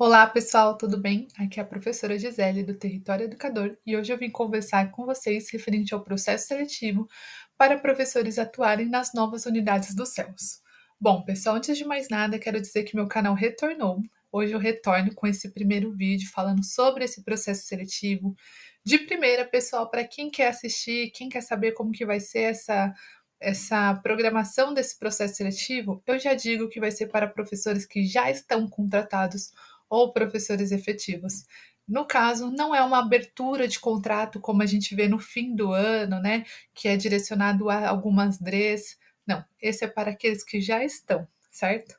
Olá, pessoal, tudo bem? Aqui é a professora Gisele, do Território Educador, e hoje eu vim conversar com vocês referente ao processo seletivo para professores atuarem nas novas unidades do CELS. Bom, pessoal, antes de mais nada, quero dizer que meu canal retornou. Hoje eu retorno com esse primeiro vídeo falando sobre esse processo seletivo. De primeira, pessoal, para quem quer assistir, quem quer saber como que vai ser essa programação desse processo seletivo, eu já digo que vai ser para professores que já estão contratados ou professores efetivos. No caso, não é uma abertura de contrato como a gente vê no fim do ano, né? Que é direcionado a algumas DREs. Não, esse é para aqueles que já estão, certo?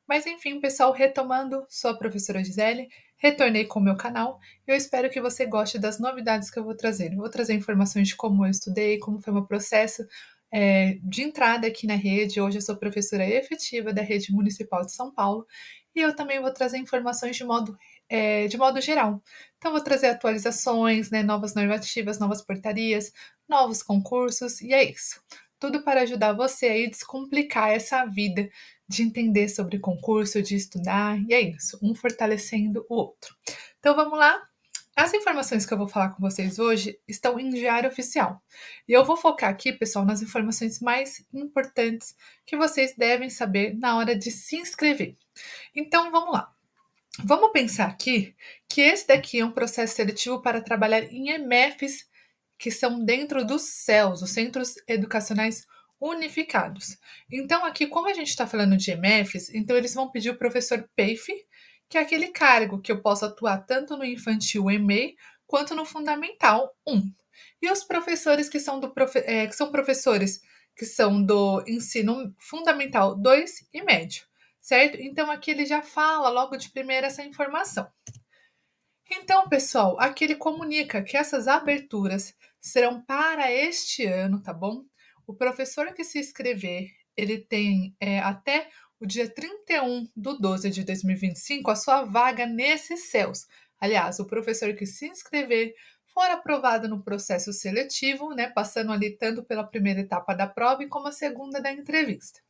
Mas enfim, pessoal, retomando, sou a professora Gisele, retornei com o meu canal e eu espero que você goste das novidades que eu vou trazer. Eu vou trazer informações de como eu estudei, como foi o meu processo de entrada aqui na rede. Hoje eu sou professora efetiva da Rede Municipal de São Paulo e eu também vou trazer informações de modo geral. Então, vou trazer atualizações, né, novas normativas, novas portarias, novos concursos, e é isso. Tudo para ajudar você aí a descomplicar essa vida de entender sobre concurso, de estudar, e é isso, um fortalecendo o outro. Então, vamos lá? As informações que eu vou falar com vocês hoje estão em diário oficial. E eu vou focar aqui, pessoal, nas informações mais importantes que vocês devem saber na hora de se inscrever. Então, vamos lá. Vamos pensar aqui que esse daqui é um processo seletivo para trabalhar em EMEFs que são dentro dos CELs, os Centros Educacionais Unificados. Então, aqui, como a gente está falando de EMEFs, então eles vão pedir o professor PEIF, que é aquele cargo que eu posso atuar tanto no infantil EMEI quanto no fundamental 1. E os professores que são que são professores que são do ensino fundamental 2 e médio, certo? Então aqui ele já fala logo de primeira essa informação. Então, pessoal, aqui ele comunica que essas aberturas serão para este ano, tá bom? O professor que se inscrever, ele tem até o dia 31 de 12 de 2025 a sua vaga nesses CELs. Aliás, o professor que se inscrever for aprovado no processo seletivo, né, passando ali tanto pela primeira etapa da prova como a segunda da entrevista.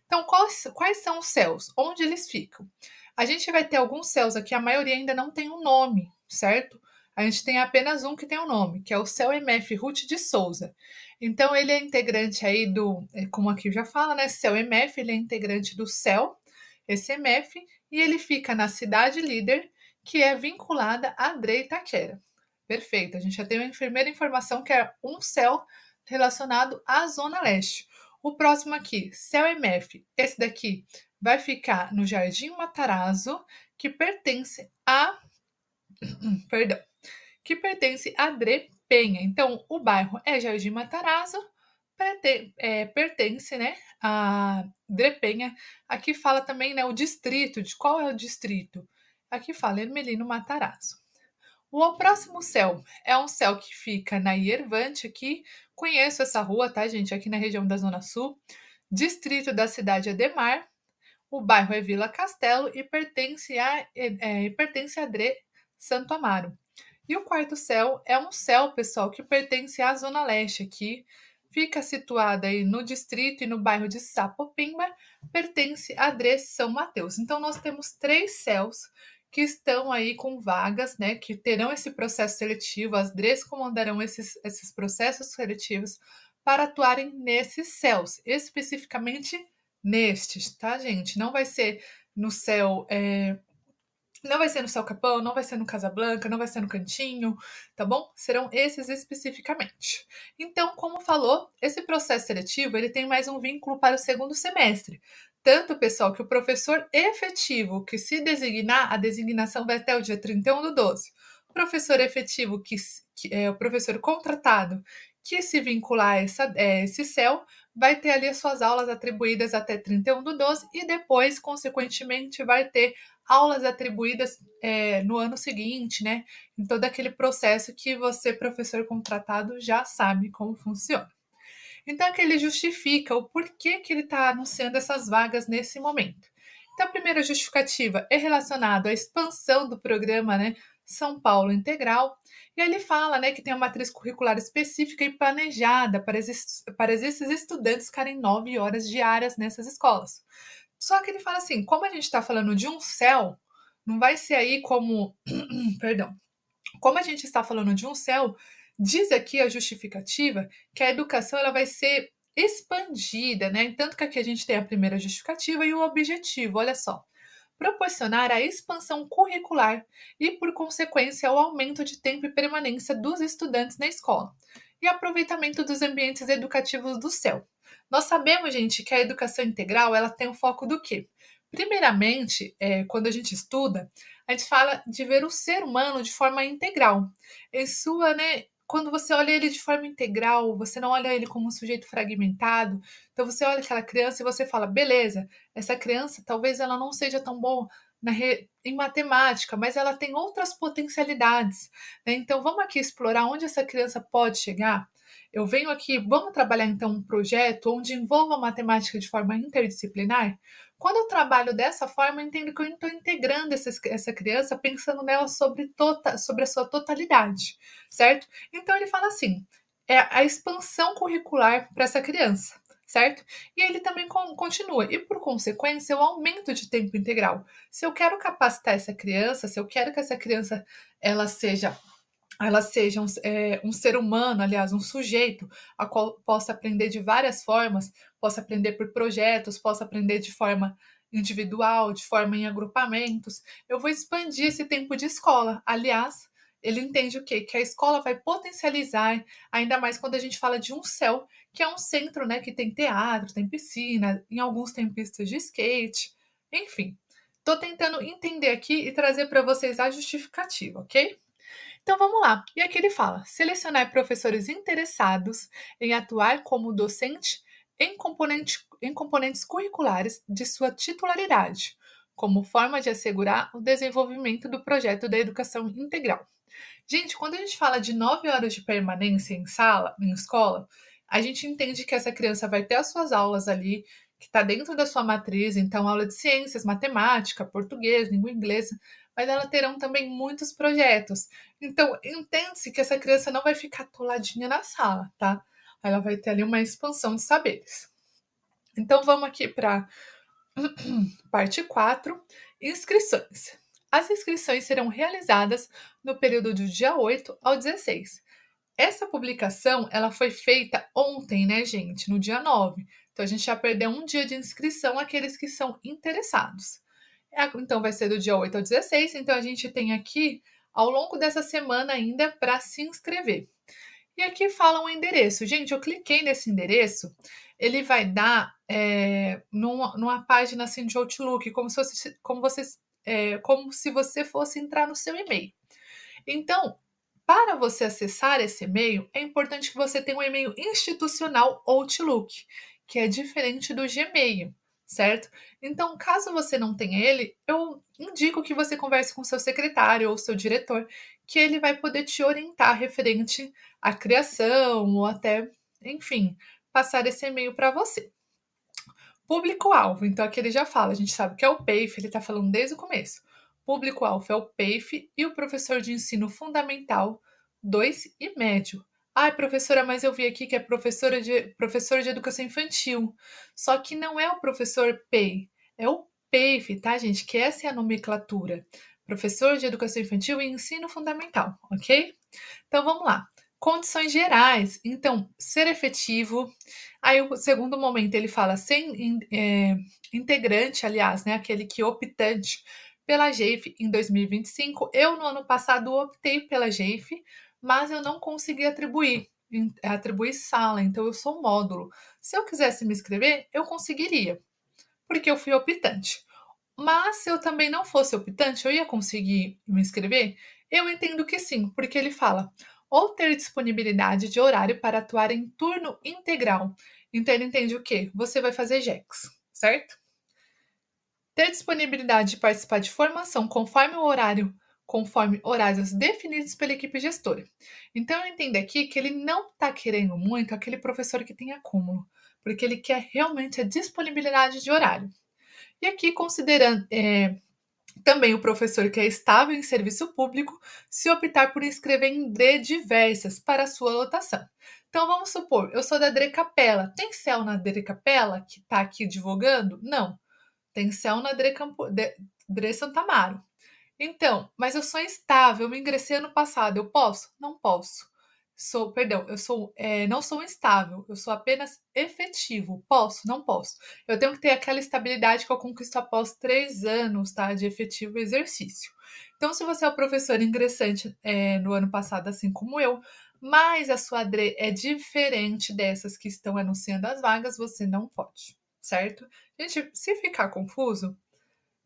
Então, quais são os CELs? Onde eles ficam? A gente vai ter alguns CELs aqui, a maioria ainda não tem um nome, certo? A gente tem apenas um que tem um nome, que é o CEL MF Ruth de Souza. Então, ele é integrante aí como aqui já fala, né? CEL MF, ele é integrante do CEL, esse MF, e ele fica na cidade líder, que é vinculada à DRE Itaquera. Perfeito, a gente já tem uma primeira informação que é um CEL relacionado à Zona Leste. O próximo aqui, CEL MF, esse daqui vai ficar no Jardim Matarazzo, que pertence a Dre Penha. Então, o bairro é Jardim Matarazzo, pertence, né, a Dre Penha. Aqui fala também, né, o distrito, de qual é o distrito? Aqui fala Hermelino Matarazzo. O próximo CEL é um CEL que fica na Iervante aqui. Conheço essa rua, tá, gente? Aqui na região da Zona Sul. Distrito da cidade Ademar. O bairro é Vila Castelo e pertence a Dre Santo Amaro. E o quarto CEL é um CEL, pessoal, que pertence à Zona Leste aqui. Fica situada aí no distrito e no bairro de Sapopemba, pertence a Dre São Mateus. Então, nós temos 3 CELs que estão aí com vagas, né, que terão esse processo seletivo, as DREs comandarão esses processos seletivos para atuarem nesses CELs, especificamente nestes, tá, gente? Não vai ser no céu, não vai ser no Céu Capão, não vai ser no Casablanca, não vai ser no Cantinho, tá bom? Serão esses especificamente. Então, como falou, esse processo seletivo, ele tem mais um vínculo para o segundo semestre. Tanto, pessoal, que o professor efetivo que se designar, a designação vai até o dia 31 do 12. O professor efetivo, que é o professor contratado, que se vincular a esse CEL, vai ter ali as suas aulas atribuídas até 31 do 12 e depois, consequentemente, vai ter aulas atribuídas no ano seguinte, né? Em todo aquele processo que você, professor contratado, já sabe como funciona. Então, aqui ele justifica o porquê que ele está anunciando essas vagas nesse momento. Então, a primeira justificativa é relacionada à expansão do programa, né, São Paulo Integral, e ele fala, né, que tem uma matriz curricular específica e planejada para esses estudantes ficarem 9 horas diárias nessas escolas. Só que ele fala assim, como a gente está falando de um CEL, Não vai ser aí como, perdão, como a gente está falando de um céu, diz aqui a justificativa que a educação ela vai ser expandida, né? Tanto que aqui a gente tem a primeira justificativa e o objetivo, olha só. Proporcionar a expansão curricular e, por consequência, o aumento de tempo e permanência dos estudantes na escola e aproveitamento dos ambientes educativos do céu. Nós sabemos, gente, que a educação integral ela tem o foco do quê? Primeiramente, quando a gente estuda, a gente fala de ver o ser humano de forma integral. Em sua, né, quando você olha ele de forma integral, você não olha ele como um sujeito fragmentado. Então você olha aquela criança e você fala, beleza, essa criança talvez ela não seja tão boa em matemática, mas ela tem outras potencialidades, né? Então vamos aqui explorar onde essa criança pode chegar. Eu venho aqui, vamos trabalhar então um projeto onde envolva a matemática de forma interdisciplinar? Quando eu trabalho dessa forma, eu entendo que eu estou integrando essa criança, pensando nela sobre a sua totalidade, certo? Então ele fala assim: é a expansão curricular para essa criança, certo? E ele também continua, e por consequência, o aumento de tempo integral. Se eu quero capacitar essa criança, se eu quero que essa criança ela seja um ser humano, aliás, um sujeito, a qual possa aprender de várias formas, possa aprender por projetos, possa aprender de forma individual, de forma em agrupamentos. Eu vou expandir esse tempo de escola. Aliás, ele entende o quê? Que a escola vai potencializar, ainda mais quando a gente fala de um céu, que é um centro, né, que tem teatro, tem piscina, em alguns tem pistas de skate, enfim. Estou tentando entender aqui e trazer para vocês a justificativa, ok? Então vamos lá. E aqui ele fala: selecionar professores interessados em atuar como docente em componentes curriculares de sua titularidade, como forma de assegurar o desenvolvimento do projeto da educação integral. Gente, quando a gente fala de 9 horas de permanência em escola, a gente entende que essa criança vai ter as suas aulas ali, que está dentro da sua matriz, então aula de ciências, matemática, português, língua inglesa, mas ela terão também muitos projetos. Então, entende-se que essa criança não vai ficar atoladinha na sala, tá? Ela vai ter ali uma expansão de saberes. Então, vamos aqui para parte 4, inscrições. As inscrições serão realizadas no período do dia 8 ao 16. Essa publicação, ela foi feita ontem, né, gente, no dia 9. Então a gente já perdeu um dia de inscrição aqueles que são interessados. Então vai ser do dia 8 ao 16, então a gente tem aqui ao longo dessa semana ainda para se inscrever. E aqui fala um endereço. Gente, eu cliquei nesse endereço, ele vai dar numa página assim de Outlook, como se você fosse entrar no seu e-mail. Então, para você acessar esse e-mail, é importante que você tenha um e-mail institucional Outlook, que é diferente do Gmail, certo? Então, caso você não tenha ele, eu indico que você converse com seu secretário ou seu diretor, que ele vai poder te orientar referente à criação ou até, enfim, passar esse e-mail para você. Público-alvo, então aqui ele já fala, a gente sabe que é o PEIF, ele está falando desde o começo. Público-alvo é o PEIF e o professor de ensino fundamental 2 e médio. Ai, professora, mas eu vi aqui que é professor de educação infantil. Só que não é o professor PEI, é o PEIF, tá, gente? Que essa é a nomenclatura. Professor de educação infantil e ensino fundamental, ok? Então vamos lá. Condições gerais. Então, ser efetivo. Aí, o segundo momento, ele fala integrante, aliás, né? Aquele que optante pela GEIF em 2025. Eu, no ano passado, optei pela GEIF, mas eu não consegui atribuir sala, então eu sou módulo. Se eu quisesse me inscrever, eu conseguiria, porque eu fui optante. Mas se eu também não fosse optante, eu ia conseguir me inscrever? Eu entendo que sim, porque ele fala ou ter disponibilidade de horário para atuar em turno integral. Então ele entende o quê? Você vai fazer JEX, certo? Ter disponibilidade de participar de formação conforme horários definidos pela equipe gestora. Então eu entendo aqui que ele não está querendo muito aquele professor que tem acúmulo, porque ele quer realmente a disponibilidade de horário. E aqui, considerando também o professor que é estável em serviço público, se optar por inscrever em DRE diversas para sua lotação. Então, vamos supor, eu sou da DRE Capela. Tem céu na DRE Capela que está aqui divulgando? Não. Tem céu na DRE Santa Amaro. Então, mas eu sou instável, eu me ingressei ano passado, eu posso? Não posso. Não sou instável, eu sou apenas efetivo. Posso? Não posso. Eu tenho que ter aquela estabilidade que eu conquisto após 3 anos, tá, de efetivo exercício. Então, se você é o professor ingressante no ano passado, assim como eu, mas a sua DRE é diferente dessas que estão anunciando as vagas, você não pode, certo? Gente, se ficar confuso,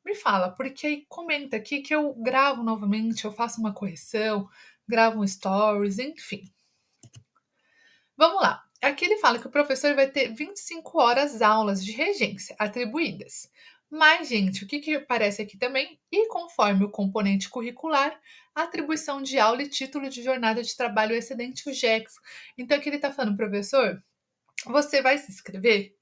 me fala, porque aí comenta aqui que eu gravo novamente, eu faço uma correção, gravo um stories, enfim. Vamos lá. Aqui ele fala que o professor vai ter 25 horas aulas de regência atribuídas. Mas, gente, o que aparece aqui também? E conforme o componente curricular, atribuição de aula e título de jornada de trabalho excedente, o GEX. Então, aqui ele está falando, professor, você vai se inscrever,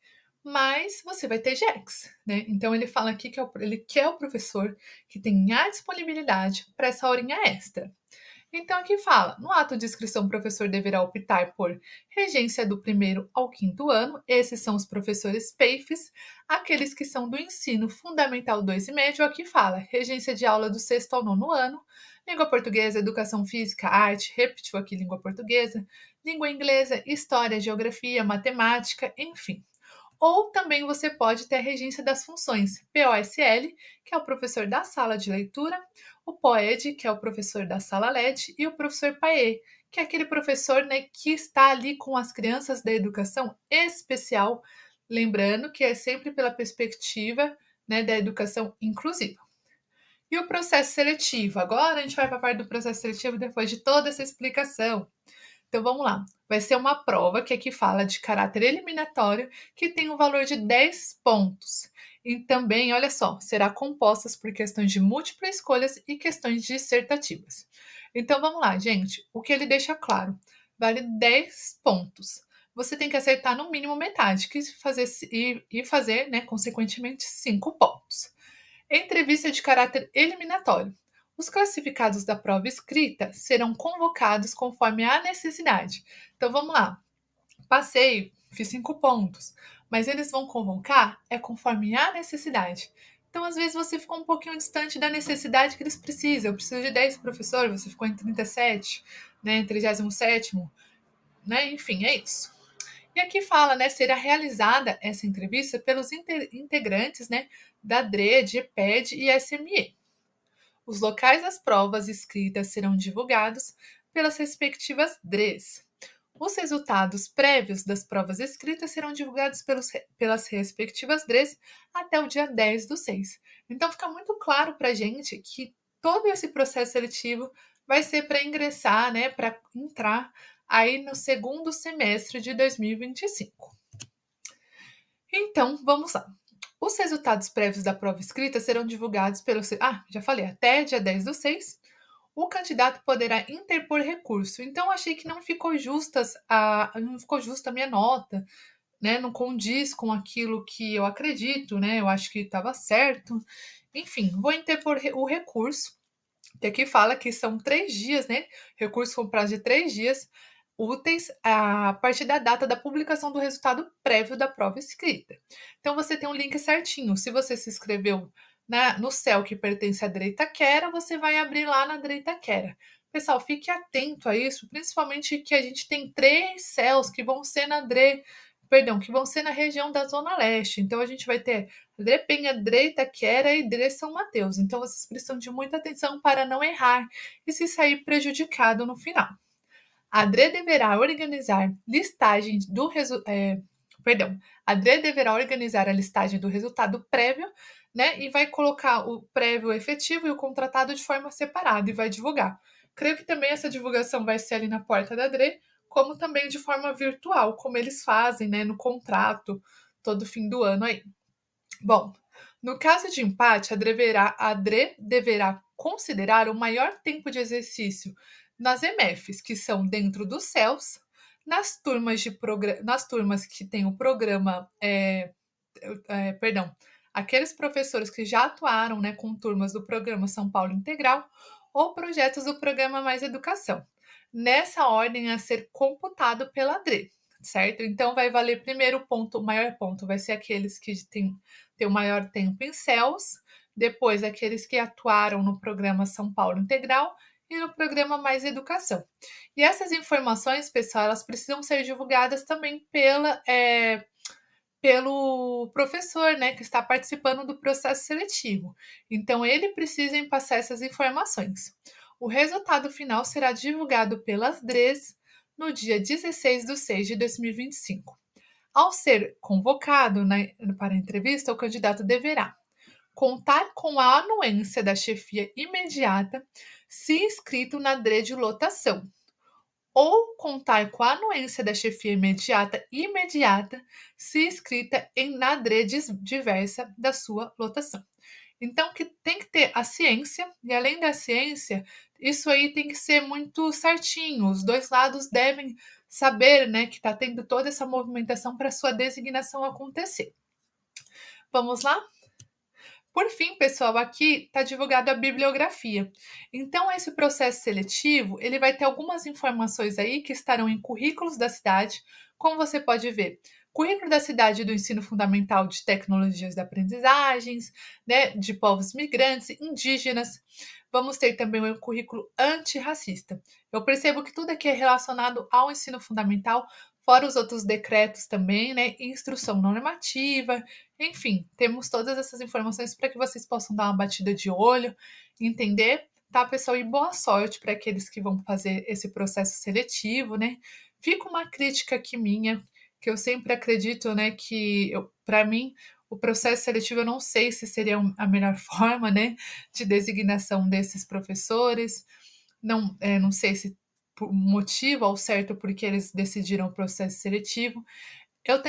mas você vai ter GEX, né? Então, ele fala aqui que ele quer o professor que tenha disponibilidade para essa horinha extra. Então, aqui fala: no ato de inscrição, o professor deverá optar por regência do primeiro ao quinto ano, esses são os professores PEIFs, aqueles que são do ensino fundamental 2 e médio, aqui fala regência de aula do sexto ao nono ano, língua portuguesa, educação física, arte, repetiu aqui língua portuguesa, língua inglesa, história, geografia, matemática, enfim. Ou também você pode ter a regência das funções POSL, que é o professor da sala de leitura, o POED, que é o professor da sala LED, e o professor PAE, que é aquele professor, né, que está ali com as crianças da educação especial, lembrando que é sempre pela perspectiva, né, da educação inclusiva. E o processo seletivo? Agora a gente vai para a parte do processo seletivo depois de toda essa explicação. Então vamos lá. Vai ser uma prova que aqui fala de caráter eliminatório, que tem um valor de 10 pontos. E também, olha só, será composta por questões de múltipla escolhas e questões dissertativas. Então vamos lá, gente. O que ele deixa claro, vale 10 pontos. Você tem que acertar no mínimo metade, e fazer, né, consequentemente, 5 pontos. Entrevista de caráter eliminatório. Os classificados da prova escrita serão convocados conforme a necessidade. Então vamos lá. Passei, fiz 5 pontos, mas eles vão convocar conforme a necessidade. Então, às vezes, você ficou um pouquinho distante da necessidade que eles precisam. Eu preciso de 10 professores, você ficou em 37, né, 37º, né? Enfim, é isso. E aqui fala, né, será realizada essa entrevista pelos integrantes, né, da DRE, EPED e SME. Os locais das provas escritas serão divulgados pelas respectivas DREs. Os resultados prévios das provas escritas serão divulgados pelas respectivas DREs até o dia 10/6. Então fica muito claro para a gente que todo esse processo seletivo vai ser para ingressar, né, para entrar aí no segundo semestre de 2025. Então, vamos lá. Os resultados prévios da prova escrita serão divulgados já falei, até dia 10/6. O candidato poderá interpor recurso. Então, achei que não ficou justa a minha nota, né? Não condiz com aquilo que eu acredito, né? Eu acho que estava certo. Enfim, vou interpor o recurso, que aqui fala que são 3 dias, né? Recurso com prazo de 3 dias úteis a partir da data da publicação do resultado prévio da prova escrita. Então, você tem um link certinho. Se você se inscreveu no céu que pertence à direita Quera, você vai abrir lá na direita Quera. Pessoal, fique atento a isso, principalmente que a gente tem 3 céus que vão ser que vão ser na região da Zona Leste. Então, a gente vai ter Dre Penha, Dre Itaquera e Dre São Mateus. Então, vocês precisam de muita atenção para não errar e se sair prejudicado no final. A DRE deverá organizar a DRE deverá organizar a listagem do resultado prévio, né? E vai colocar o prévio efetivo e o contratado de forma separada e vai divulgar. Creio que também essa divulgação vai ser ali na porta da DRE, como também de forma virtual, como eles fazem, né, no contrato todo fim do ano aí. Bom, no caso de empate, a DRE deverá considerar o maior tempo de exercício nas EMFs, que são dentro dos céus, nas turmas que têm o programa, aqueles professores que já atuaram, né, com turmas do programa São Paulo Integral ou projetos do programa Mais Educação. Nessa ordem a ser computado pela DRE, certo? Então vai valer primeiro o maior ponto vai ser aqueles que têm o maior tempo em céus, depois aqueles que atuaram no programa São Paulo Integral e no programa Mais Educação. E essas informações, pessoal, elas precisam ser divulgadas também pelo professor, né, que está participando do processo seletivo. Então, ele precisa passar essas informações. O resultado final será divulgado pelas DREs no dia 16 de 6 de 2025. Ao ser convocado para a entrevista, o candidato deverá contar com a anuência da chefia imediata se inscrito na DRE de lotação, ou contar com a anuência da chefia imediata se inscrita na DRE diversa da sua lotação. Então, que tem que ter a ciência, e além da ciência, isso aí tem que ser muito certinho. Os dois lados devem saber, né, que está tendo toda essa movimentação para sua designação acontecer. Vamos lá? Por fim, pessoal, aqui está divulgada a bibliografia. Então, esse processo seletivo, ele vai ter algumas informações aí que estarão em currículos da cidade, como você pode ver. Currículo da cidade do ensino fundamental de tecnologias de aprendizagens, né, de povos migrantes, indígenas. Vamos ter também o currículo antirracista. Eu percebo que tudo aqui é relacionado ao ensino fundamental, fora os outros decretos também, né, instrução normativa, enfim, temos todas essas informações para que vocês possam dar uma batida de olho, entender, tá, pessoal? E boa sorte para aqueles que vão fazer esse processo seletivo, né? Fica uma crítica aqui minha, que eu sempre acredito, né, que para mim o processo seletivo eu não sei se seria a melhor forma, né, de designação desses professores. Não sei se por motivo ao certo porque eles decidiram o processo seletivo.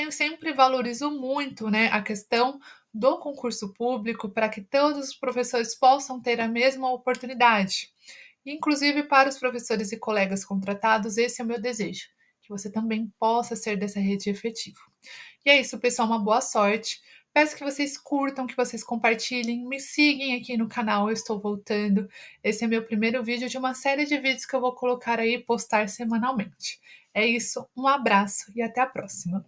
Sempre valorizo muito, né, a questão do concurso público para que todos os professores possam ter a mesma oportunidade. Inclusive para os professores e colegas contratados, esse é o meu desejo, que você também possa ser dessa rede efetiva. E é isso, pessoal, uma boa sorte. Peço que vocês curtam, que vocês compartilhem, me sigam aqui no canal, eu estou voltando. Esse é meu primeiro vídeo de uma série de vídeos que eu vou colocar aí e postar semanalmente. É isso, um abraço e até a próxima.